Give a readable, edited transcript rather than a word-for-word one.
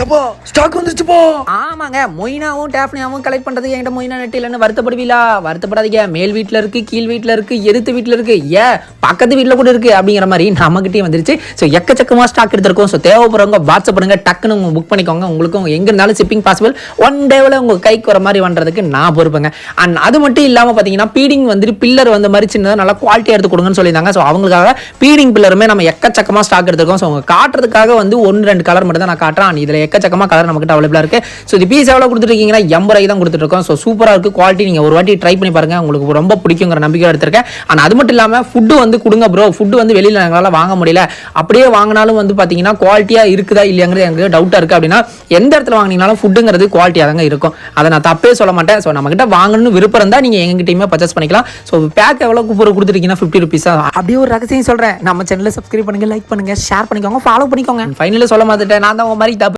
எப்பா ஸ்டாக் வந்துச்சுப்பா. ஆமாங்க, மொயினாவும் டேஃப்னியாவும் கலெக்ட் பண்ணுறது என்கிட்ட மொயினா நெட் இல்லைன்னு வருத்தப்படுவீங்களா? வருத்தப்படாதீங்க. மேல் வீட்டில் இருக்குது, கீழ் வீட்டில் இருக்குது, எதிர்த்து வீட்டில் இருக்குது, பக்கத்து வீட்டில் கூட இருக்குது அப்படிங்கிற மாதிரி நம்மகிட்டே வந்துருச்சு. ஸோ எக்கச்சக்கமாக ஸ்டாக் எடுத்திருக்கோம். ஸோ தேவைப்படுறவங்க வாட்ஸ்அப் பண்ணுங்க, டக்குன்னு உங்கள் புக் பண்ணிக்கோங்க. உங்களுக்கும் எங்கே இருந்தாலும் ஷிப்பிங் பாசிபிள். ஒன் டேவில் உங்கள் கைக்கு வர மாதிரி பண்ணுறதுக்கு நான் பொறுப்புங்க. அண்ட் அது மட்டும் இல்லாமல் பார்த்தீங்கன்னா பீடிங் வந்துட்டு பில்லர் வந்து மாதிரி சின்னதாக நல்லா குவாலிட்டியாக எடுத்து கொடுங்கன்னு சொல்லியிருந்தாங்க. ஸோ அவங்களுக்காக பீடிங் பில்லருமே நம்ம எக்கச்சக்கமாக ஸ்டாக் எடுத்திருக்கோம். ஸோ உங்க காட்டுறதுக்காக வந்து 1-2 கலர் மட்டும் தான் நான் காட்டுறேன். இதில் எக்கச்சக்கமாக கலர் நமக்கு அவைலபிளாக இருக்குது. ஸோ இது பீஸ் எவ்வளோ கொடுத்துருக்கீங்கன்னா 80 ரூபாய்க்கு தான் கொடுத்துருக்கோம். ஸோ சூப்பராக இருக்குது குவாலிட்டி. நீங்கள் ஒரு வாட்டி ட்ரை பண்ணி பாருங்கள், உங்களுக்கு ரொம்ப பிடிக்குங்கிற நம்பிக்கை எடுத்திருக்கேன். ஆனால் அது மட்டும் இல்லாமல் ஃபுட்டு வந்து கொடுங்க ப்ரோ. ஃபுட்டு வந்து வெளியில் எங்களால் வாங்க முடியல, அப்படியே வாங்கினாலும் வந்து பார்த்தீங்கன்னா குவாலிட்டியாக இருக்குதா இல்லையாங்கிறது எனக்கு டவுட்டாக இருக்குது. அப்படின்னா எந்த இடத்துல வாங்கினீங்கனாலும் ஃபுட்டுங்கிறது குவாலிட்டியாக தாங்க இருக்கும். அதை நான் தப்பே சொல்ல மாட்டேன். ஸோ நம்மகிட்ட வாங்கணும்னு விருப்பம் இருந்தால் நீங்கள் எங்ககிட்டயுமே பர்ச்சேஸ் பண்ணிக்கலாம். ஸோ பேக் எவ்வளோ கொடுத்துருக்கீங்கன்னா 50 ருபீஸா? அப்படியே ஒரு ரகசியம் சொல்கிறேன். நம்ம சேனலில் சப்ஸ்கிரைப் பண்ணுங்கள், லைக் பண்ணுங்கள், ஷேர் பண்ணிக்கோங்க, ஃபாலோ பண்ணிக்கோங்க. ஃபைனலில் சொல்ல மாட்டேன், நான் தான் உங்கள் மாதிரி தப்பு